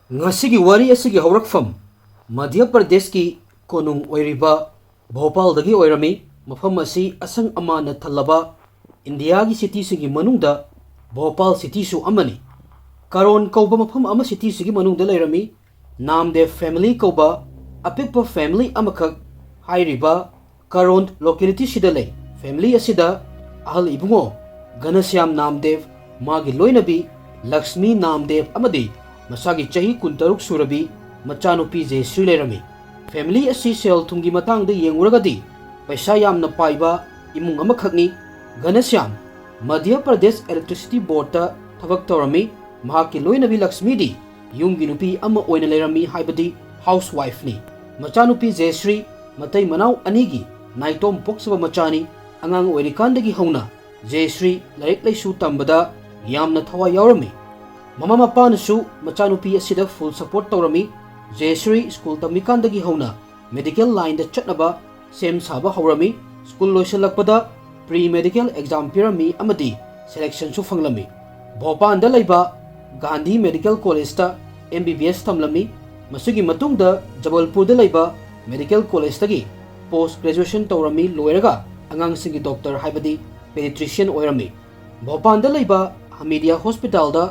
Ngasigi wari asigi haurakfam Madhya Pradesh ki konung oiriba Bhopal dagi oirami mafam asi asang amana thalaba India gi city sigi manungda Bhopal city su amani Karon kauba mafam ama city sigi manungda lairami Namdev family kauba apikpa family amakak hairiba Karon locality sida lay family asida ahal ibungo Ganasyam Namdev Magi Loinabi Lakshmi Namdev amadi Masagi chahi kuntaruk surabi Machanupi Jesri Lerami Family asi sel thungi matang de yenguragadi Paisa yamna paiba imung amakhakni Ganasyam Madhya Pradesh Electricity Board ta thabak tawrami Mahaki Loinabi Lakshmi di Yumgi nupi ama oina lerami haibadi housewife ni Machanupi Jesri matai manau anigi naitom poksaba machani angang oirikandagi hauna Jesri laik laisu tambada yamna thawa yaurami Mama mapanasu machanupi asida full support tawrami Jesri school tamikandagi hauna medical line da chatnaba sem saba haurami school loisalakpada pre medical exam pirami amadi selection su fanglami Bhopal da laiba Gandhi Medical College ta MBBS tamlami masugi matungda Jabalpur da laiba Medical College tagi post graduation tawrami loiraga angang singi doctor haibadi pediatrician oirami Bhopal da laiba Hamidia Hospital da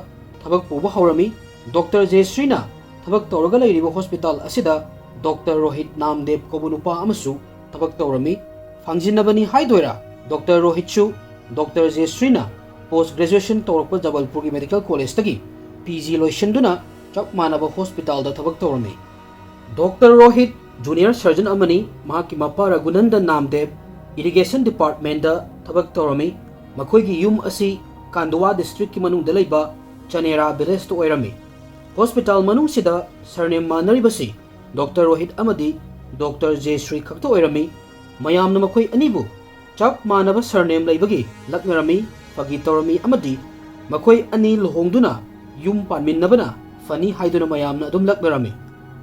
Thabak puba haurami Dr. Jesrina Thabak tawraga lairiba hospital asida Dr. Rohit Namdev kobunupa amasu Thabak tawrami Fangjinabani haidoira Dr. Rohit chu Dr. Jesrina post graduation tawrakpa Jabalpur Medical College tagi PG loishanduna chak manaba hospital da thabak tawrami Dr. Rohit junior surgeon amani mahaki mapa Raghunandan Namdev irrigation department da thabak tawrami makoigi yum asi Kandwa district ki manung dalaiba Chanera village to oirami hospital manung sida surname manaribasi Dr. Rohit amadi Dr. Jesri khakta oirami mayamna makoi anibu chap manaba surname laibagi laknarami pagi tawrami amadi makoi ani luhongduna yum panminnabana fani haiduna mayamna adum laknarami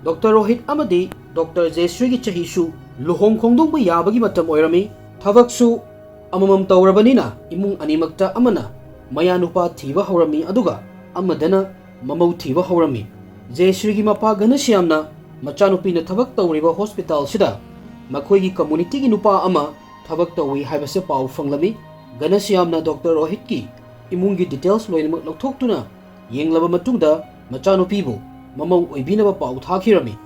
Dr. Rohit amadi Dr. Jesri gi chahisu luhong khongdongba yabagi matam oirami thabaksu amamam tawrabanina imung animakta amana mayanupa thiba haurami aduga amadana mamau thiba haurami Jesri gi mapa Ganasyamna machanupi na thabak tawriba hospital sida makhoi gi community gi nupa ama thabak tawi haibase pau fanglami Ganasyamna Dr. Rohit ki imung gi details loinamak lokthokuna yenglaba matungda machanupi bu mamau oibinaba pau thakirami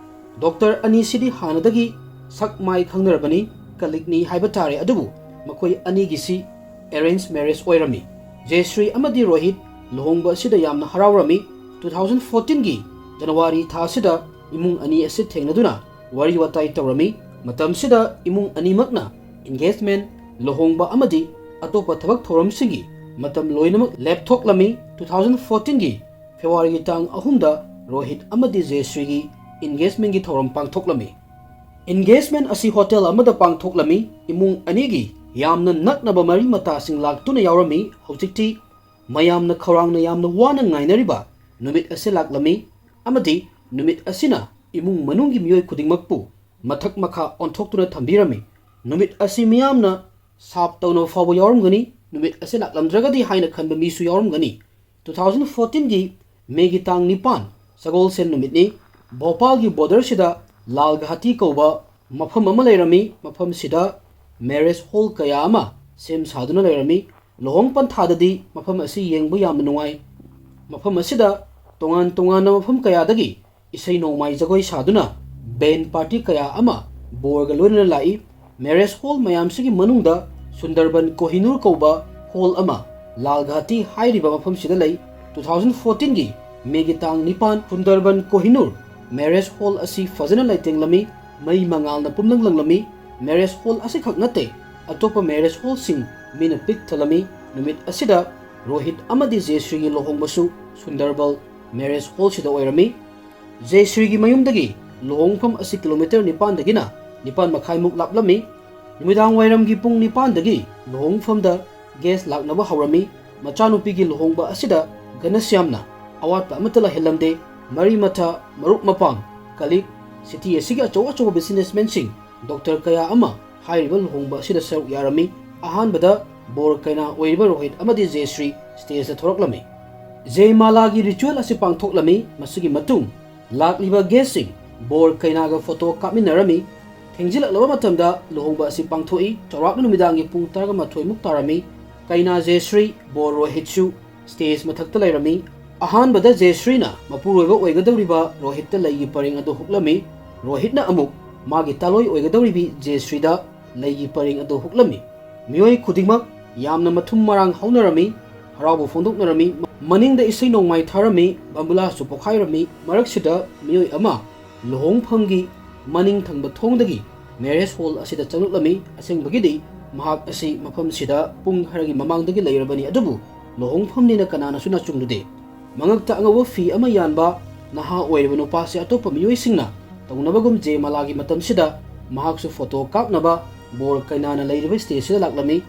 Dr. Ani sidi hanadagi sakmai khangnarabani kalikni haibatare adubu makhoi ani gi si arranged marriage oirami Jesri amadi Rohit Luhongba sida yamna haraurami 2014 gi January tha sida imung ani ase thengnaduna wari watai tawrami matam sida imung ani makna engagement Luhongba amadi atopa thabak thoram singi matam loinamak laptop lami 2014 gi February gi tang ahumda Rohit amadi Jesri gi engagement gi thoram pangthoklami engagement asi hotel amada pangthoklami imung ani gi yamna naknaba mari mata sing laktuna yaurami hojikti mayamna khawrangna yamna wana ngainariba numit ase laklami amadi numit asina imung manunggi miyoi khudingmakpu mathak makha onthoktura thambirami numit asi miyamna sap tawno fawo yaurumgani numit ase laklamdragadi haina khanba misu yaurumgani 2014 gi megi tang nipan sagol sen numitni Bhopal gi border sida Lalghati kauba mafam ama lairami mafam sida marriage hall kaya ama sem saduna lairami lohong panthadadi mafam asi yengbu yam nuai mafam asida tongan na mafam kaya dagi isai nongmai jagoi saduna band party kaya ama borga loina lai marriage hall mayam sigi manungda Sundarban Kohinoor kauba hall ama Lalghati hairiba mafam sida lai 2014 gi megitang nipan Sundarban Kohinoor marriage hall asi fazana laiteng lami mai mangal na pumlang lang lami marriage hall asi khak nate atopa marriage hall sing mina pik thalami numit asida Rohit amadi Jesri gi Luhongbasu Sundarbal marriage hall sida oirami Jesri gi mayumdagi luhongpham asi kilometer nipan dagina nipan makhai muk laplami numidang wairam gi pung nipan dagi luhongpham da gas laknaba haurami machanupi gi luhongba asida Ganasyamna awatpa amatala helamde mari mata marup mapang kalik city asigi achaw businessmen sing Dr. Kaya ama hairiba luhongba sida saruk yarami ahanbada bor kaina oiriba Rohit amadi Jesri stage da thoraklami Jaymala gi ritual asi pangthoklami masigi matung Lakliba guesting bor kainaga photo kapminarami thengjilaklaba matamda luhongba asi pangthoi chawrakna numidangi pung 12 muk tarami kaina Jeshri bor Rohitchu stage mathakta lairami ahanbada Jeshri na mapuroiba oigadawriba Rohit ta laigi paring adu huklami Rohit na amuk magi taloi oigadawribi Jeshri da laigi paring adu huklami mioi khudingmak yamna mathum marang haunarami haraubu fondoknarami maningda isai nongmai tharami bambula su pokhairami maraksida mioi ama luhongphamgi maning thangba thongdagi marriage hall asida chanuklami asengbagidi mahak asi mafam sida pung haragi mamangdagi leirabani adubu luhongphamni na kanana suna chunglude mangakta angawa fi ama yanba naha oiribanu pase atopa mioi singna taunabagum je malagi matam sida mahak su photo kapnaba bor kainana leiriba stage sida laklami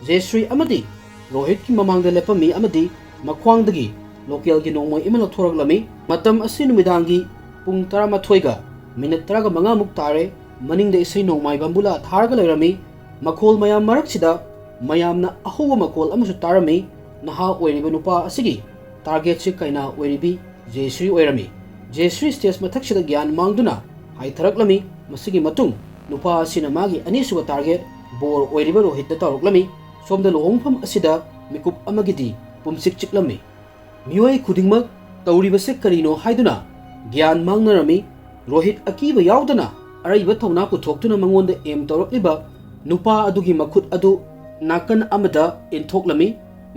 Jeshri amadi Rohit ki mamangda lepami amadi makhwangdagi local gi nongmoi imala thoraklami matam asi numidangi pung 12 ga minute 35 muk tare maningda isai nongmai bambula tharga leirami makhol mayam maraksida mayamna ahuwa makhol amasu tarami naha oiriba nupa asigi target si kaina oiribi Jeshri oirami Jeshri stage mathaksida gyan mangduna haitharaklami masigi matung nupa asina magi anisuwa target bor oiriba Rohit da taruklami somda luhongpham asida mikup amagidi pumsik chiklami mioi khudingmak tauribase karino haiduna gyan mangnarami Rohit akiba yaudana araiba thawna puthokhtuna mangonda aim tawrakliba nupa adugi makhut adu nakan amada inthoklami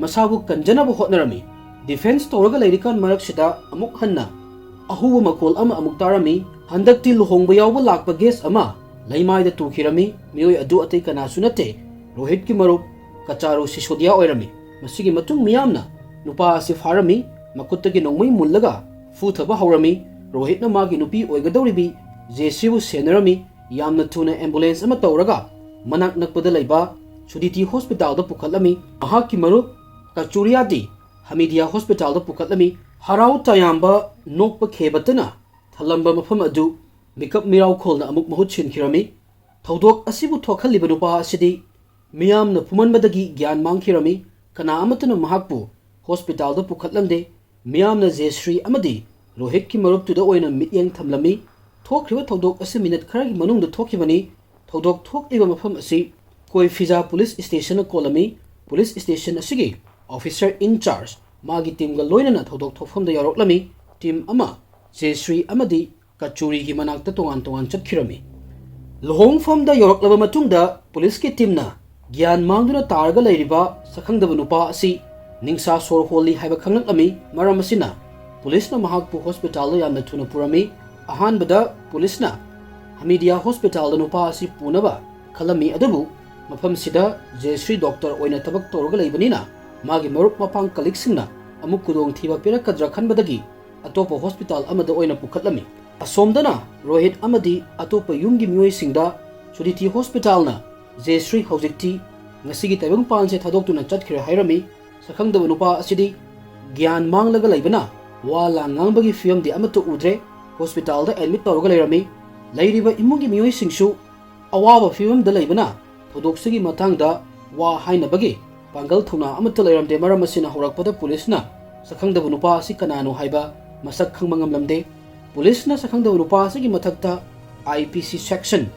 masabu kanjanabu hotnarami defense tawraga leirikan maraksida amuk hanna ahuwa makol ama amuk tarami handakti luhongba yawba lakpa guest ama laimaida turkhirami mioi adu atei kana sunate Rohit ki marup kacharu sisodiya oirami masigi matung miyamna nupa asi farami makuttagi nongmai mullaga futhaba hawrami Rohit na magi nupi oigadawribi Jeshri bu senarami yamna thuna ambulance ama tawraga manak nakpada laiba Suditi hospital da pukhatlami mahakki marup kachuriyadi Hamidia hospital da pukhatlami harau tayamba nokpa khebatana thalamba mafam adu mikap mirau kholna amuk mahut chinkhirami thodok asibu thokhaliba nupa asidi miyamna pumanbadagi gyan mangkhirami kana amatuna mahakpu hospital da pukhatlamde miyamna Jeshri amadi Rohit ki marup tuda oina mityeng thamlami thokriba thodok asi minute kharagi manungda thokhibani thodok thokliba mafam asi koi fiza police station na kolami police station asigi officer in charge magi team ga loinana thodok thofam da yaroklami team ama Jeshri amadi kachuri gi manakta tongan chatkhirami luhongpham da yaroklaba matungda police ki team na gyan mangduna targa leiriba sakhangdaba nupa asi ningsa sor holi haiba khanglaklami maram asina police na mahakpu hospital da yamna thuna purami ahanbada police na Hamidia hospital da nupa asi punaba khalami adubu mafam sida Jeshri doctor oina tabak torga leibanina magi marup mapang kaliksingna amuk kudong thiba pirakadra khanbadagi atopa hospital amada oina pukhatlami asomdana Rohit amadi atopa yumgi mioi singda Suditi hospital na Jeshri hojikti ngasigi taibang panse thadoktuna chatkhira hairami sakhangdaba nupa asidi gyan manglaga leibana wala ngangbagi fiam di amatu udre hospital da admit tawraga leirami leiriba imungi mioi singsu awaba fiam da leibana thodoksigi matangda wa hainabagi pangal thuna amatu leiramde maram asina horakpada police na sakhangdaba nupa asi kanano haiba masak khangmangamlamde police na sakhangdaba nupa asigi mathakta IPC section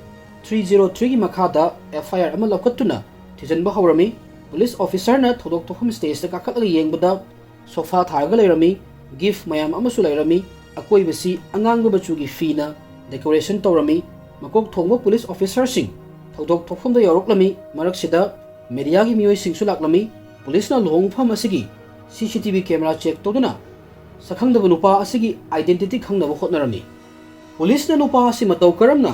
303 gi makhada FIR ama lokatuna thijanba hawrami police officer na thodok tokhum stage ta kakatla yengbada sofa tharga leirami gift mayam amasu leirami akoi basi angangba bachugi fina decoration tawrami makok thongba police officer sing thodok tokhum da yoroklami maraksida media gi mioi singsu laklami police na luhongpham asigi CCTV camera check toduna sakhangdaba nupa asigi identity khangnaba hotnarami police na nupa asi matau karamna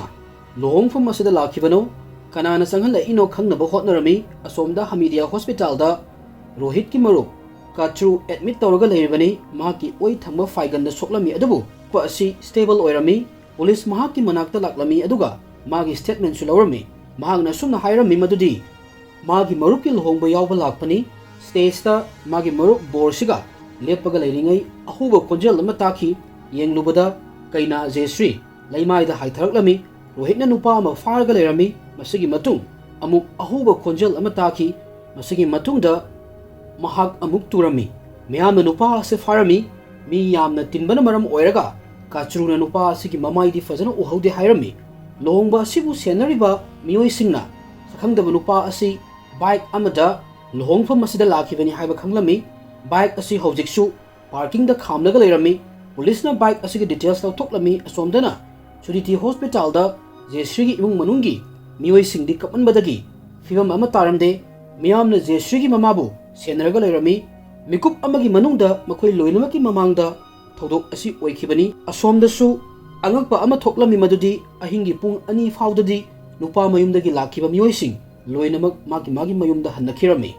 luhongpham asida lakhibano kanana sanghal ino khangnaba hotnarami asomda Hamidia hospital da Rohit ki marup kachru admit tawraga leiribani mahaki oi thangba faiganda soklami adubu pa asi stable oirami police mahaki manakta laklami aduga magi statement su lawrami mahagna sumna hairami madudi magi marup ki luhongba yawba lakpani stage ta magi marup borsiga lepaga leiringai ahuba konjel ama takhi yenglubada kaina Jeshri laimaida haitharaklami Rohit na nupa ama farga leirami masigi matung amuk ahuba konjel ama takhi masigi matungda mahak amuk turami miyamna nupa ase farami mi yamna tinbana maram oiraga Kachuruna nupa asigi mamaidi fazana uhaude hairami. Luhongba asibu senariba miyoisingna sakhangdaba nupa asi bike amada luhongfam asida lakhibani haiba khanglami. Bike asi hojiksu parking da khamlaga leirami. Police na bike asigi details lautoklami asomdana Suriti hospital da Jeshrigi imung manungi miyoisingdi kapanbadagi fibam ama taramde miyamna Jeshrigi mamabu senaraga leirami. Mikup amagi manungda makoi loinamaki mamangda thodok asi oikhibani asomdasu angakpa ama thoklami madudi ahingi pung ani faudadi nupa mayumdagi lakhiba miyoising loinamak magi mayumda hannakhirami.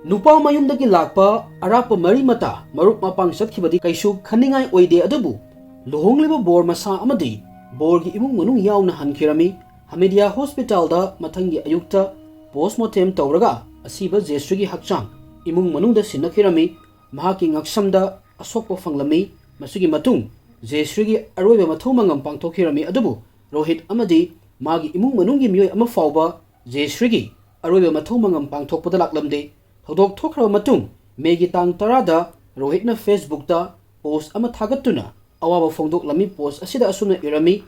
Nupa mayumdagi lakpa arapa mari mata marup mapang sakhibadi kaisu khaningai oide adubu luhongliba bor masa amadi borgi imung manung yauna hankhirami. Hamidia hospital da mathangi ayukta postmortem tawraga asiba Jeshrigi hakchang imung manungda sinakhirami. Mahaki ngaksamda asokpa fanglami. Masugi matung Jeshrigi aroiba mathumangam pangthokhirami adubu Rohit amadi magi imung manungi miyoi ama fauba Jeshrigi aroiba mathumangam pangthokpada laklamde. Thodok thokhraba matung Megi tang tarada Rohitna Facebook da post ama thagattuna awaba phongdoklami post asida asuna irami.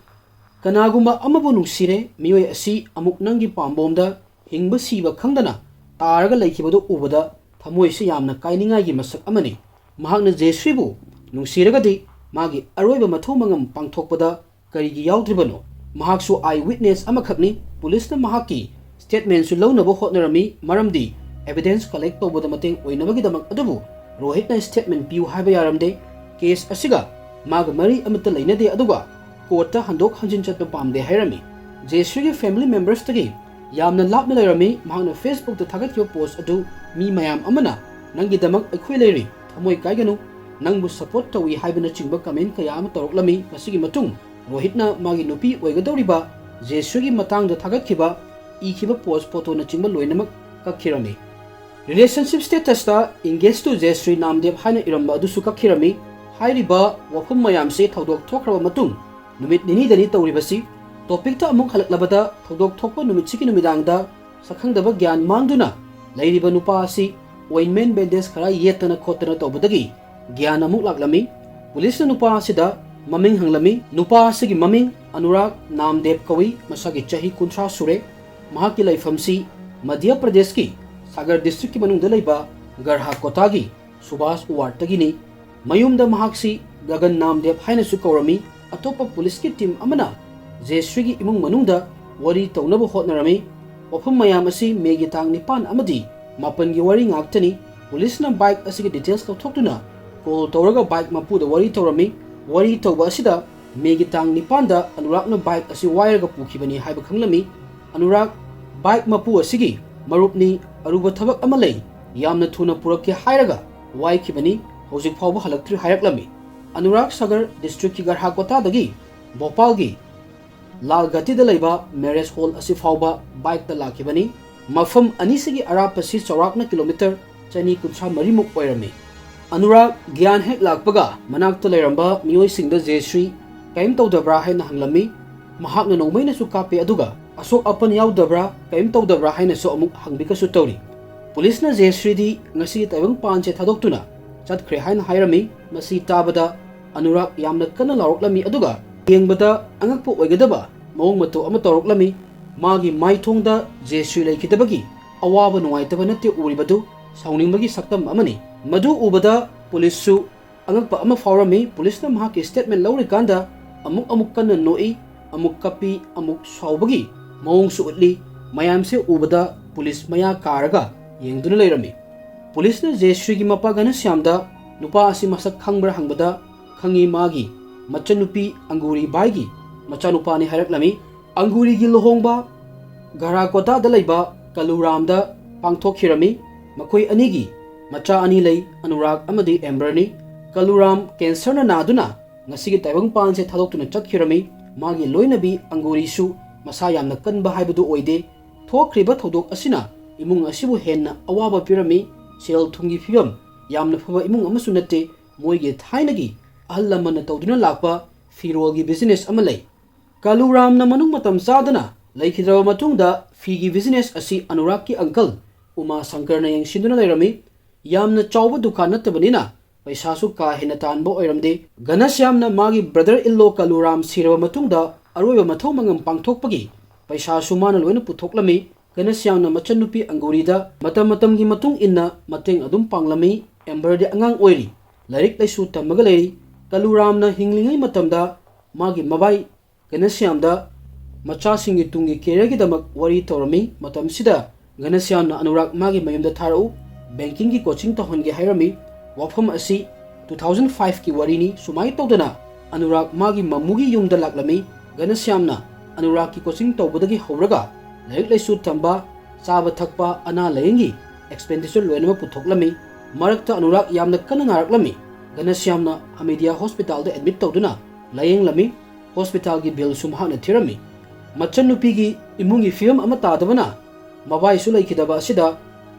Kanaguma amabu nungsire miyoi asi amuk nangi pambomda hingba siba khangdana taraga laikhibadu ubada thamoise yamna kainingai gi masak amani. Mahakna Jeshribu nungsiragadi magi aroiba mathumangam pangthokpada karigi yaudribano. Mahaksu eyewitness amakhakni. Police na mahaki statement su launaba hotnarami maramdi evidence collect tawbada mateng oinabagi-damak adubu Rohit na statement piu haiba yaramde. Case asiga maga mari amata lainade aduga court ta handok hanjin chatpa pamde hairami. Jeshrigi family members tagi yamna lapna lairami. Mahakna Facebook ta thagatkiba post adu mi mayam amana nangi-damak aikhoi lairi thamoi kaiganu nangbu support tawi haibana chingba comment kaya ama toroklami. Masigi matung Rohitna magi nupi oigadawriba Jeshrigi matangda thagatkiba ikhiba post photo na chingba loinamak kakhirami. Relationship status ta engaged to Jeshri namdev haina iramba adusu kakhirami. Hairiba wafum mayamse thodok thokraba matung numit nini dani tawribasi topic ta amuk halaklabada thodok thokpa numit siki numidangda sakhangdaba gyan mangduna lairiba nupa asi ointment bandage khara yetana khotana tawbadagi gyan amuk laklami. Police na nupa asida maming hanglami. Nupa asigi maming Anurag Namdev kawi masagi chahi 30 sure. Mahaki laifamsi Madhya Pradesh ki Sagar district ki manungda laiba Garha Kotagi Subhas Ward tagini. Mayumda mahaksi Gagan Namdev haina su kaurami. Atopa police ki team amana Jeshrigi imung manungda wari tawnaba hotnarami. Wafum mayam asi Megi tang nipan amadi mapan gi wari ngaktani. Police na bike asigi details tawthoktuna call tawraga bike mapuda wari tawrami. Wari tawba asida Megi tang nipanda Anurag na bike asi wire ga pukhibani haiba khanglami. Anurag bike mapu asigi marupni aruba thabak amalei yamna thuna purakki hairaga wai khibani hojik phawba halaktri hairaklami. Anurag Sagar district ki Garha Kota dagi Bhopal gi Lalgati da laiba marriage hall asi phawba bike ta lakhibani. Mafam anisigi arapasi chaurakna kilometer chani kuntha marimuk oirami. Anurag gyan hek lakpaga manakta lairamba miyoi singda Jeshri kaim tawdabra haina hanglami. Mahakna nongmaina su kape aduga asok apan yaudabra kaim tawdabra haina su amuk hangbika su tawri. Police na Jeshri di ngasi taibang panche thadoktuna chatkre haina hairami. Masi tabada Anurag yamna kana laroklami aduga yengbada angakpo oigadaba mawong mato ama toroklami. Magi maithongda Jeshri laikidabagi awaba nungaitaba natte uribadu sauningbagi saktam amani. Madu ubada police su angakpa ama faurami. Police na mahaki statement laurikanda amuk kana noi amuk kapi amuk saubagi mawong su utli. Mayamse ubada police maya karaga yengduna lairami. Police na Jeshri gi mapagana syamda nupa asi masak khangbra hangbada khangi magi machanupi Anguri baigi machanupa ni haraklami. Anguri gi Luhongba Garha Kota da laiba Kaluramda pangthokhirami. Makoi anigi macha ani lay Anurag amadi Amberni. Kaluram cancer na naduna ngasigi taibang panse thadoktuna chakhirami. Magi loinabi Anguri su masa yamna kanba haibadu oide. Thokriba thodok asina imung asibu henna awaba pirami. Sel thungi phibam yamna phaba imung amasu natte moige thainagi ahal lamana tawduna lakpa firolgi business amalai. Kaluram na manung matam sadana laikhidrawa matungda figi business asi Anurag ki uncle Uma Shankar na yang sinduna lairami. Yamna chawba dukan nattabanina पैसासु का हेना तानबो ओइरमदे घनश्यामना मागी brother in law कलुराम सिरबा मतुंगदा अरोइबा मथौ मंगम पांगथोकपगी पैसासु माना लोइना पुथोकलमी घनश्यामना मचनुपी अंगुरीदा मतम मतमगी मतुंग इन्ना मतेंग अदुम पांगलमी एम्बरदे अंगांग ओइरी lyric लाइसु तमगा लेरी कलुरामना हिंगलिंगै मतमदा मागी मबाई घनश्यामदा मचासिंगी Tungi केरगिदमक worry तौरमी मतमसिदा घनश्यामना अनुराग मागी मयुमदा थारउ banking की coaching तहनगे हाइरमी वफम असी 2005 की वरीनी सुमाई तौदना अनुराग मागी मम्मुगी युमदा लाक्लमी घनश्यामना अनुराग की कोचिंग तौबदगी हौरगा लाइरिक लाइसु तंबा चाबा थकपा अना लायंगी एक्सपेंडिचर लोइनम पुथोकलमी मरक्ता अनुराग यामना कन्ना नारकलमी घनश्यामना हमीदिया हॉस्पिटल दे एडमिट तौदना लायंगलमी हॉस्पिटल की बिल सुमहाना थिरमी मचन नुपीगी इमुंगी फिल्म अमा तादबना मबाइसु लैखिदबा असिदा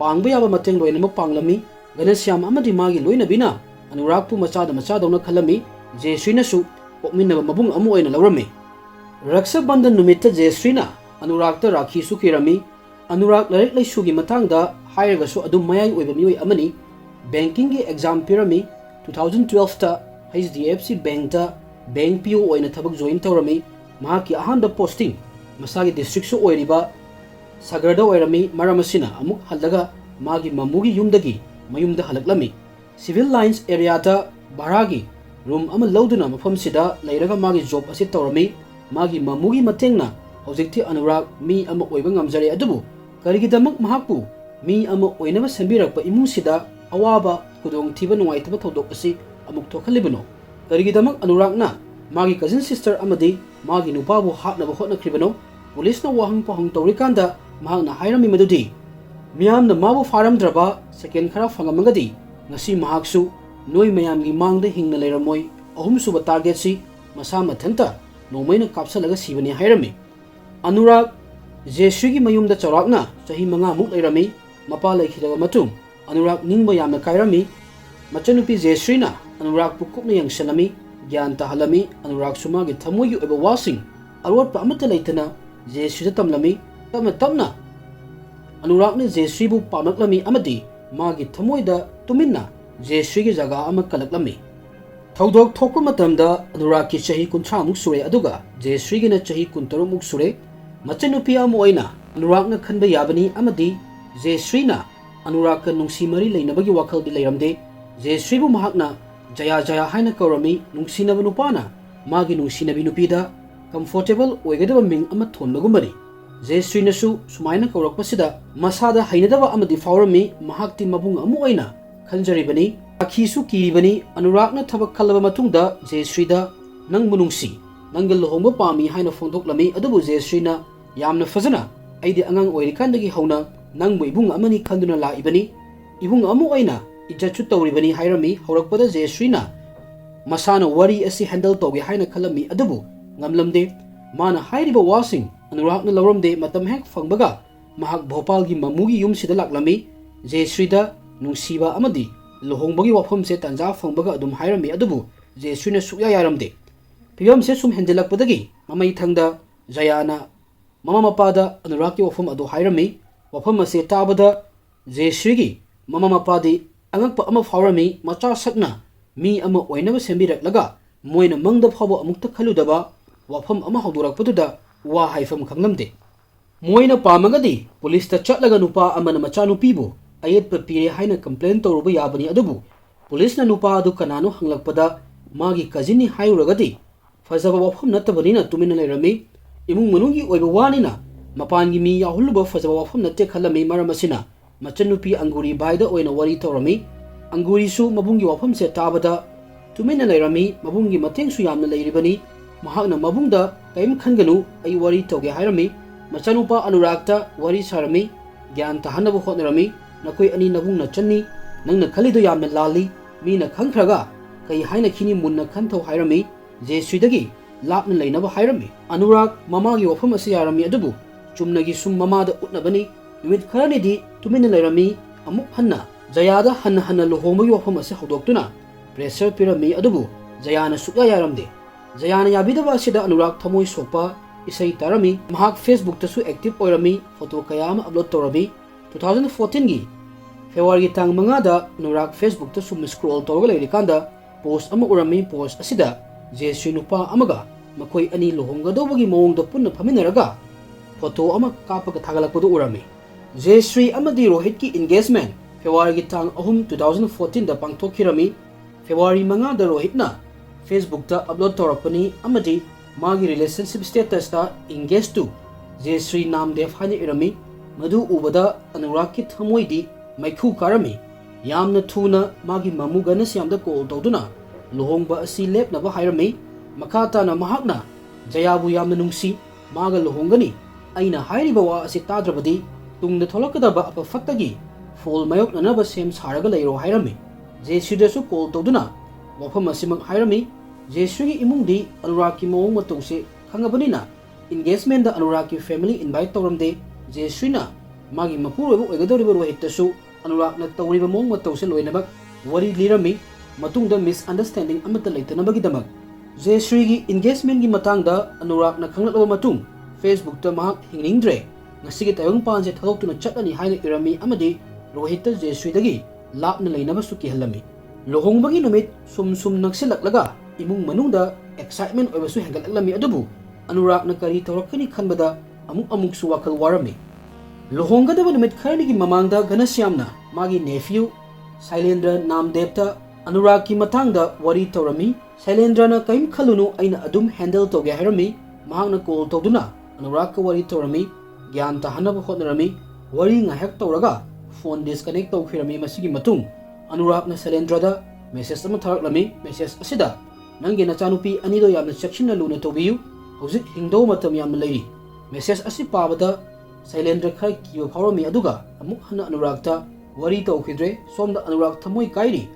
पांगबा याबा मतेंग लोइनम पांगलमी घनश्याम अमदी मागी लोइनबिना अनुरागपु मचादौना खलमी जयश्रीनसु पोकमिनबा मबुंग अमु ओइना लौरमी रक्षा बंधन नुमित्ता जयश्रीना अनुरागता राखी सुकिरमी अनुराग लाइरिक लाइसुगी मतांगदा हायरगसु अदुम मयाई ओइबा मियोइ अमनी बैंकिंग की एग्जाम पिरमी 2012 ता HDFC बैंक ता बैंक PO ओइना थबक जॉइन तौरमी महाकी अहानदा पोस्टिंग मसागी डिस्ट्रिक्ट सु ओइरिबा सागरदा ओइरमी मरमसिना अमुक हल्लगा मागी मम्मुगी युमदगी मयुमदा हलकलमी सिविल लाइन्स एरिया ता भारागी रूम अमा लौदुना मफमसिदा लैरगा मागी जॉब असे तौरमी मागी मम्मुगी मतेंगना हौजिक्ति अनुराग मी अमा ओइबा ngamjare अदुबु करिगिदमक महाकु मी अमा ओइनबा संबिरकपा इमुसिदा अवाबा खुदोंग थिबा नुवाइतबा थौदोक असि अमुक थोखलिबनो करिगिदमक अनुरागना मागी कजिन सिस्टर अमदी मागी नुपाबु हाकनबा होटनख्रिबनो पुलिसना वाहंग पहंग तौरिकांदा महाकना हाइरमी मदुदी मियामना माबु फारमद्रबा सेकेंड खरा फंगमगदी ngasi mahaksu noi mayamgi mangda hingna leramoi ahumsuba target si masa mathanta nomaina kapsalaga sibani hairami अनुराग जयश्री की मयूम चौराकना चाही मंगा मुक लेरमी मपा लेखिदबा मतुंग अनुराग निंगबा यामना कायरमी मचनुपी जयश्रीना अनुराग पुकुपना यंगसलमी ज्ञान तहलमी अनुराग सुमागी थमोगी ओइबा वासिंग अरोटपा अमता लेतना जयश्री तमलमी तमना तमना अनुराग ने जयश्री बु पामकलमी अमदी मागी थमोइदा तुमिन्ना जयश्री की जगह अमा कलकलमी थौदोक थोकपा मतमदा अनुराग की चाही 30 मुक सुरे अदुगा जयश्री की चाही 23 मुक सुरे मचनुपी अमा ओइना अनुराग न खनबा याबनी अमदी जयश्रीना अनुराग का नुंसी मरी लेनबगी वाखलदि लेरमदे जयश्री बु महाकना जया जया हाइना कौरमी नुंसीनबा नुपाना मागी नुंसीनबी नुपीदा कंफर्टेबल ओइगदबा मिंग अमा थोनबगुमरी जयश्रीनसु सुमाइना कौरकपसिदा मसादा हाइनदबा अमदी फावरमी महाकति मबुंग अमु ओइना खंजरिबनी अखीसु कीरिबनी अनुरागना थबक खलबा मतुंगदा जयश्रीदा नंग मुनुंसी नंग लुहोंबा पामी हाइना फोंदोकलमी अदुबु जयश्रीना यामना फजना अइदि अंगांग ओइरिकांदगी हौना नंगबु इबुंग अमनी खंदुना लाइबनी इबुंग अमु ओइना इज्जतु तौरिबनी हाइरमी हौरकपदा जयश्रीना मसाना वरी असि हैंडल तौगे हाइना खलमी अदुबु ngamlamde mana hairiba wasing अनुरागना लौरमदे मतम हेक फंगबगा महाक भोपाल की मम्मुगी युम सिदा लाक्लमी जयश्रीदा नुंसीबा अमदी लुहोंबगी वफम से तंजा फंगबगा अदुम हाइरमी अदुबु जयश्रीना सुया यारमदे फिगम से सुम हेंजलकपदगी ममई थंगदा जयाना ममा मपादा अनुराग की वफम अदु हाइरमी वफम से ताबदा जयश्रीगी ममा मपादी अंगकपा अमा फावरमी मचा सकना मी अमा ओइनबा सेंबिरकलगा मोइना मंगद फावो अमुक्ता खलुदबा वफम अमा हौदोरकपदुदा वा हाइफम खंगलमदे मोइना पामगदी पुलिस ता चटलगा नुपा अमना मचा नुपीबु अयेतपा पीरे हाइना कंप्लेन तौरुबा याबनी अदुबु पुलिस ना नुपा अदु कनानो हंगलकपदा मागी कजिनी हाइरुरगदी फजबा वफम नत्तबनीना तुमिना लेरमी इमुंग मनुंगी ओइबा वानिना मपानगी मी याहुलुबा फजबा वफम नत्ते खलमी मरमसिना मचनुपी अंगुरी बाइदा ओइना वरी तौरमी अंगुरीसु मबुंगी वफम से ताबदा तुमिना लेरमी मबुंगी मतेंगसु यामना लेरिबनी महाकना मबुंगदा कयम खनगनु अई वरी तौगे हाइरमी मचनुपा अनुरागता वरी सारमी ज्ञान तहनबा होटनरमी नकोई अनि नबुंग नचन्नी नंगना खलिदो यामना लाली मीना खंखरगा कई हाइना खिनी मुन्ना खंथौ हाइरमी जयश्रीदगी लापना लेनबा हाइरमी अनुराग ममागी वफम असे यारमी अदुबु चुमनगी सुम ममादा उतनबनी नुमित खरनिदी तुमिना लेरमी अमुक हन्ना जयादा हन्ना हन्ना लुहोंबगी वफम असे हौदोक्तुना प्रेशर पिरमी अदुबु जयाना सुक्या यारमदे जयाना याबिदबा असिदा अनुराग थमोई सोपा इसई तारमी महाक फेसबुक तसु एक्टिव ओइरमी फोटो कयाम अपलोड तौरमी 2014 गी February tang mangada Anurak Facebook ta sum scroll tawga leirikanda post ama urami post asida Jesri nupa amaga makoi ani luhonggadobagi mawongda punna phaminaraga photo ama kapaga thagalakpadu urami. Jesri amadi Rohit ki engagement February tang 2014 da pangthokhirami. February mangada Rohitna Facebook ta upload tawrakpani amadi magi relationship status ta engaged to Jesri Namdev haina irami. Madu ubada Anurak ki thamoidi maikhu karami yamna thuna magi mamugana siamda call tawduna Luhongba asi lepnaba hairami. Makata na mahakna Jayabu yamna nungsi maga luhonggani aina hairiba wa asi tadrabadi tungda tholakadaba apafattagi full mayok nanaba sem saraga leiro hairami. Jesri dasu call tawduna wafam asimang hairami. Jesri gi imungdi Anurak ki mawong matungse khangabanina engagement da Anurak ki family invite tawramde Jesri na magi mapuroiba oigadoriba Rohitasu Anurak na tawriba mawong matungse loinabak wari lirami matungda misunderstanding amata leitanabagidamak. Jesri gi engagement gi matangda Anurak na khanglaba matung Facebook ta mahak hingningdre ngasigi tayong panse thaloktuna chatani haina irami amadi Rohita Jesri dagi lapna leinaba suki halami. Luhongbagi numit sum naksilak imung manungda excitement oibasu hengalaklami adubu Anurak na kari tawrakani khanbada amuk su wakal warami. Luhonggadaba numit kharanigi mamangda ganasyamna magi nephew Sailendra Namdevta Anurak ki matangda wari tawrami. Sailendra na kaim khalunu aina adum handle tawge hairami. Mahakna call tawduna Anurak ka wari tawrami gyan tahanaba hotnarami. Wari ngahak tawraga phone disconnect tawkhirami. Masigi matung Anurak na Sailendra da message ama tharaklami. Message asida nangi nachanupi anido yamna section na luna tawbiyu hojik hingdo matam yamna leiri. Message asi pabada Sailendra khar kiwa phawrami aduga amuk hana Anurak ta wari tawkhidre somda Anurak thamoi kairi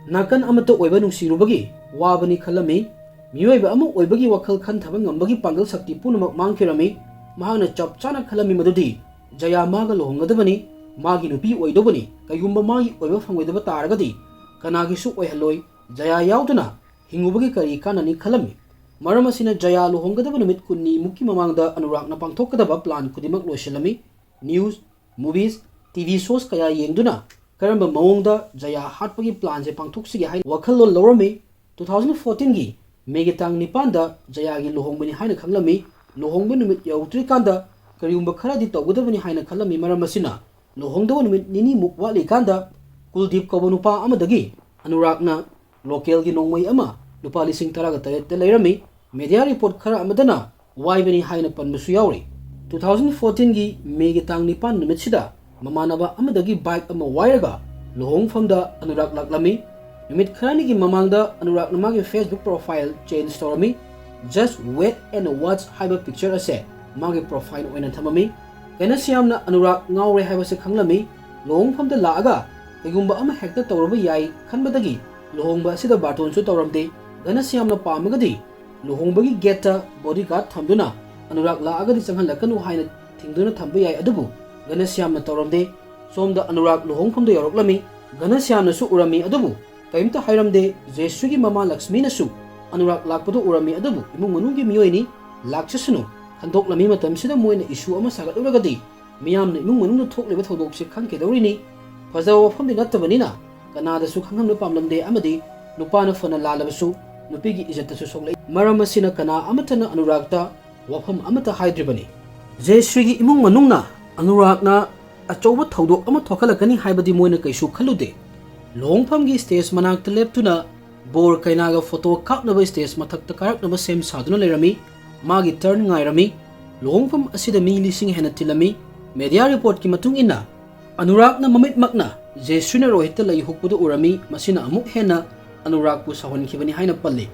nakan amata oiba nungsirubagi wabani khalami. Miyoiba amu oibagi wakhal khan thaba ngambagi pangal sakti punamak mangkhirami. Mahana chapchana khalami madudi Jaya maga luhonggadabani magi nupi oidobani kayumba magi oiba phangwedaba taragadi kanagi su oihaloi Jaya yauduna hingubagi kari kanani khalami. Maram asina Jaya luhonggadaba numit kunni mukki mamangda Anurak na pangthokkadaba plan kudimak loisilami. News, movies, TV shows kaya yengduna karamba mawongda Jaya hatpagi plan se pangthoksigi hai wakhallol lawrami. 2014 gi megitang nipanda Jaya gi luhongbani haina khanglami. Luhongba numit yautrikanda kariumba kharadi tawgadabani haina khanlami. Maram asina luhongdaba numit nini muk wali kanda Kuldip kauba nupa amadagi Anurak na local gi nongmai ama lupa lising taraga tarette leirami. Media report khara amadana waibani haina panbasu yauri. 2014 gi megitang nipan numit sida mamanaba amadagi bike ama wairaga luhongfamda Anurak laklami. Numit kharani gi mamangda Anurak na magi Facebook profile change tawrami. Just wait and watch haiba picture ase magi profile oina thamami. Kaina siamna Anurak ngaure haiba se khanglami. Luhongfamda laaga kaigumba ama hekta tawraba yai khanbadagi luhongba sida baton su tawramde gana siamna pamagadi luhongbagi geta bodyguard thamduna Anurak laagadi changhalakanu haina thingduna thamba yai adubu gana siamna tawramde. Somda Anurak luhongfamda yoroklami gana siamna su urami adubu kaimta hairamde. Jesri gi mama Lakshmi na su Anurak lakpadu urami adubu imung manunggi miyoini lakchasunu khandoklami matamsida moina issue ama sagaluragadi miyamna imung manungda thokliba thodokse khangkedawrini. Fajawa wafamdi nattabanina kanadasu khanghamna pamlamde amadi nupana fana lalabasu nupigi ijatasu soglai. Maram asina kana amatana Anurakta wafam amata haidribani. Jesri gi imung manungna Anurakna achauba thodok ama thokalakani haibadi moina kaisu khalude. Luhongfamgi stage manakta leptuna bor kainaga photo kaknaba stage mathakta karaknaba sem saduna leirami. Magi turn ngairami. Luhongfam asida mi lising hena tilami. Media report ki matung inna Anurak na mamit makna Jesri na Rohita lai hukpudu urami. Masina amuk hena Anurak pu sahonkibani haina palli.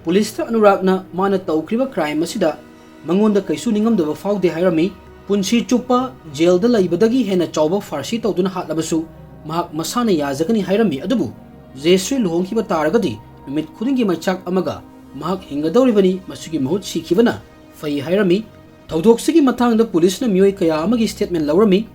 Police ta Anurak na mana tawkriba crime asida mangonda kaisu ningamdaba faude hairami. Punsi chupa jail da laibadagi hena chawba farsi tawduna hatlabasu mahak masana yazagani hairami adubu Jesri luhongkiba taragadi numit khudingi machak amaga mahak hingadawribani masugi mahut sikibana fai hairami. Tawdoksigi matangda police na miyoi kaya amagi statement lawrami.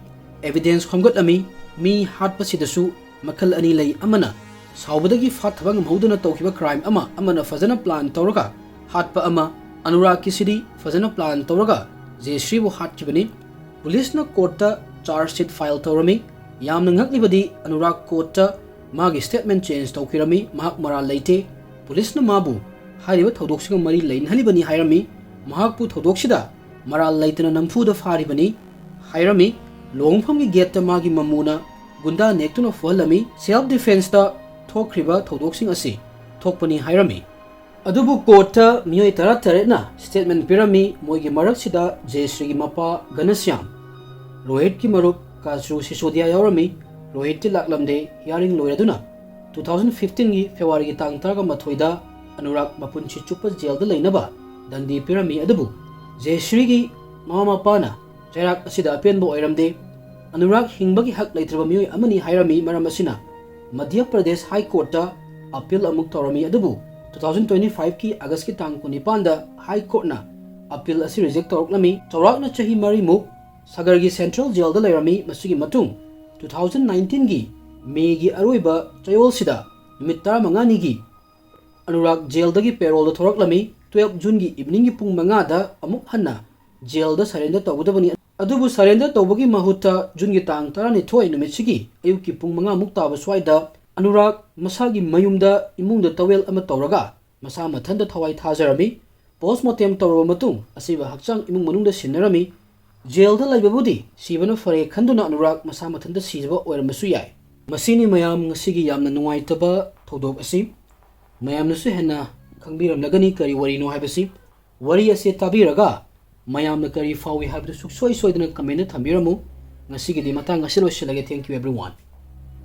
Evidence khomgatlami mi hatpa sidasu makal ani lay amana saubadagi fathaba ngamhoduna tawkiba crime ama amana fazana plan tawraga hatpa ama Anurak ki sidi fazana plan tawraga Jesri bu hatkibani. Police na court ta charge sheet file tawrami. ꯌꯥꯝꯅ ꯉꯛꯂꯤꯕꯗꯤ ꯑꯅꯨꯔꯥꯒ ꯀꯣꯔꯠꯇ ꯃꯥꯒꯤ statement change ꯇꯧꯈꯤꯔꯝꯃꯤ, ꯃꯍꯥꯛ ꯃꯔꯥꯜ ꯂꯩꯇꯦ, ꯄꯨꯂꯤꯁꯅ ꯃꯥꯕꯨ ꯍꯥꯏꯔꯤꯕ ꯊꯧꯗꯣꯛꯁꯤꯒ ꯃꯔꯤ ꯂꯩꯅꯍꯜꯂꯤꯕꯅꯤ ꯍꯥꯏꯔꯝꯃꯤ, ꯃꯍꯥꯛꯄꯨ ꯊꯧꯗꯣꯛꯁꯤꯗ ꯃꯔꯥꯜ ꯂꯩꯇꯅ ꯅꯝꯐꯨꯗ ꯐꯥꯔꯤꯕꯅꯤ ꯍꯥꯏꯔꯝꯃꯤ, ꯂꯨꯍꯣꯡꯐꯝꯒꯤ ꯒꯦꯠꯇ ꯃꯥꯒꯤ ꯃꯃꯨꯅ ꯒꯨꯟꯗꯥ ꯅꯦꯛꯇꯨꯅ ꯐꯨꯍꯜꯂꯝꯃꯤ, ꯁꯦꯜꯐ ꯗꯤꯐꯦꯟꯁꯇ ꯊꯣꯛꯈ꯭ꯔꯤꯕ ꯊꯧꯗꯣꯛꯁꯤꯡ ꯑꯁꯤ ꯊꯣꯛꯄꯅꯤ ꯍꯥꯏꯔꯝꯃꯤ꯫ ꯑꯗꯨꯕꯨ ꯀꯣꯔꯠꯇ ꯃꯤꯑꯣꯏ 18ꯅ ꯁ꯭ꯇꯦꯠꯃꯦꯟ ꯄꯤꯔꯝꯃꯤ, ꯃꯣꯏꯒꯤ ꯃꯔꯛꯁꯤꯗ ꯖꯌꯁ꯭ꯔꯤꯒꯤ ꯃꯄꯥ ꯘꯅꯁ꯭ꯌꯥꯝ, ꯔꯣꯍꯤꯠꯀꯤ ꯃꯔꯨꯞ ꯀꯥꯆꯔꯨ ꯁꯤꯁꯣꯗꯤꯌꯥ ꯌꯥꯎꯔꯝꯃꯤ, ꯔꯣꯍꯤꯠꯇꯤ ꯂꯥꯛꯂꯝꯗꯦ꯫ ꯍꯤꯌꯥꯔꯤꯡ ꯂꯣꯏꯔꯗꯨꯅ 2015ꯒꯤ ꯐꯦꯕ꯭ꯔꯨꯋꯥꯔꯤꯒꯤ ꯇꯥꯡ 12ꯗ ꯑꯅꯨꯔꯥꯒ ꯃꯄꯨꯟꯁꯤ ꯆꯨꯞꯄ ꯖꯦꯜꯗ ꯂꯩꯅꯕ ꯗꯟꯗꯤ ꯄꯤꯔꯝꯃꯤ, ꯑꯗꯨꯕꯨ ꯖꯌꯁ꯭ꯔꯤꯒꯤ ꯃꯃꯥ ꯃꯄꯥꯅ ꯆꯩꯔꯥꯛ ꯑꯁꯤꯗ ꯑꯄꯦꯟꯕ ꯑꯣꯏꯔꯝꯗꯦ꯫ ꯑꯅꯨꯔꯥꯒ ꯍꯤꯡꯕꯒꯤ ꯍꯛ ꯂꯩꯇ꯭ꯔꯕ ꯃꯤꯑꯣꯏ ꯑꯃꯅꯤ ꯍꯥꯏꯔꯝꯃꯤ, ꯃꯔꯝ ꯑꯁꯤꯅ ꯃꯙ꯭ꯌ ꯄ꯭ꯔꯗꯦꯁ ꯍꯥꯏ ꯀꯣꯔꯠꯇ ꯑꯄꯤꯜ ꯑꯃꯨꯛ ꯇꯧꯔꯝꯃꯤ, ꯑꯗꯨꯕꯨ 2025ꯒꯤ ꯑꯥꯒꯁꯠꯀꯤ ꯇꯥꯡ 19ꯗ ꯍꯥꯏ ꯀꯣꯔꯠꯅ ꯑꯄꯤꯜ ꯑꯁꯤ ꯔꯤꯖꯦꯛ ꯇꯧꯔꯛꯂꯝꯃꯤ꯫ ꯆꯥꯎꯔꯥꯛꯅ ꯆꯍꯤ 4ꯃꯨꯛ ꯁꯥꯒꯔꯒꯤ ꯁꯦꯟꯇ꯭ꯔꯦꯜ ꯖꯦꯜꯗ ꯂꯩꯔꯝꯃꯤ꯫ ꯃꯁꯤꯒꯤ ꯃꯇꯨꯡ 2019ꯒꯤ ꯃꯦꯒꯤ ꯑꯔꯣꯏꯕ ꯆꯌꯣꯜꯁꯤꯗ ꯅꯨꯃꯤꯠ 15ꯅꯤꯒꯤ ꯑꯅꯨꯔꯥꯒ ꯖꯦꯜꯗꯒꯤ ꯄꯦꯔꯣꯜꯗ ꯊꯣꯔꯛꯂꯝꯃꯤ꯫ 12 ꯖꯨꯟꯒꯤ ꯏꯚꯅꯤꯡꯒꯤ ꯄꯨꯡ 5ꯗ ꯑꯃꯨꯛ ꯍꯟꯅ ꯖꯦꯜꯗ ꯁꯔꯦꯟꯗꯔ ꯇꯧꯒꯗꯕꯅꯤ, ꯑꯗꯨꯕꯨ ꯁꯔꯦꯟꯗꯔ ꯇꯧꯕꯒꯤ ꯃꯍꯨꯠꯇ ꯖꯨꯟꯒꯤ ꯇꯥꯡ 12 ꯅꯨꯃꯤꯠꯁꯤꯒꯤ ꯑꯌꯨꯛꯀꯤ ꯄꯨꯡ 5ꯃꯨꯛ ꯇꯥꯕ ꯁ꯭ꯋꯥꯏꯗ ꯑꯅꯨꯔꯥꯒ ꯃꯁꯥꯒꯤ ꯃꯌꯨꯝꯗ ꯏꯃꯨꯡꯗ ꯇꯋꯦꯜ ꯑꯃ ꯇꯧꯔꯒ ꯃꯁꯥ ꯃꯊꯟꯇ ꯊꯋꯥꯏ ꯊꯥꯖꯔꯝꯃꯤ꯫ ꯄꯣꯁꯃꯣꯔꯇꯦꯝ ꯇꯧꯔꯕ ꯃꯇꯨꯡ ꯑꯁꯤꯕ ꯍꯛꯆꯥꯡ ꯏꯃꯨꯡ ꯃꯅꯨꯡꯗ ꯁꯤꯟꯅꯔꯝꯃꯤ꯫ ꯖꯦꯜꯗ ꯂꯩꯕꯕꯨꯗꯤ ꯁꯤꯕꯅ ꯐꯔꯦ ꯈꯟꯗꯨꯅ ꯑꯅꯨꯔꯥꯒ ꯃꯁꯥ ꯃꯊꯟꯇ ꯁꯤꯖꯕ ꯑꯣꯏꯔꯝꯕꯁꯨ ꯌꯥꯏ꯫ ꯃꯁꯤꯅꯤ ꯃꯌꯥꯝ ꯉꯁꯤꯒꯤ ꯌꯥꯝꯅ ꯅꯨꯡꯉꯥꯏꯇꯕ ꯊꯧꯗꯣꯛ ꯑꯁꯤ꯫ ꯃꯌꯥꯝꯅꯁꯨ ꯍꯦꯟꯅ ꯈꯪꯕꯤꯔꯝꯂꯒꯅꯤ ꯀꯔꯤ ꯋꯥꯔꯤꯅꯣ ꯍꯥꯏꯕꯁꯤ꯫ ꯋꯥꯔꯤ ꯑꯁꯤ ꯇꯥꯕꯤꯔꯒ ꯃꯌꯥꯝꯅ ꯀꯔꯤ ꯐꯥꯎꯏ ꯍꯥꯏꯕꯗꯨ ꯁꯨꯡꯁꯣꯏ ꯁꯣꯏꯗꯅ ꯀꯃꯦꯟꯇ ꯊꯝꯕꯤꯔꯝꯃꯨ꯫ ꯉꯁꯤꯒꯤꯗꯤ ꯃꯇꯥꯡ ꯑꯁꯤ ꯂꯣꯏꯁꯤꯜꯂꯒꯦ꯫ Thank you ꯑꯦꯚ꯭ꯔꯤꯋꯥꯟ꯫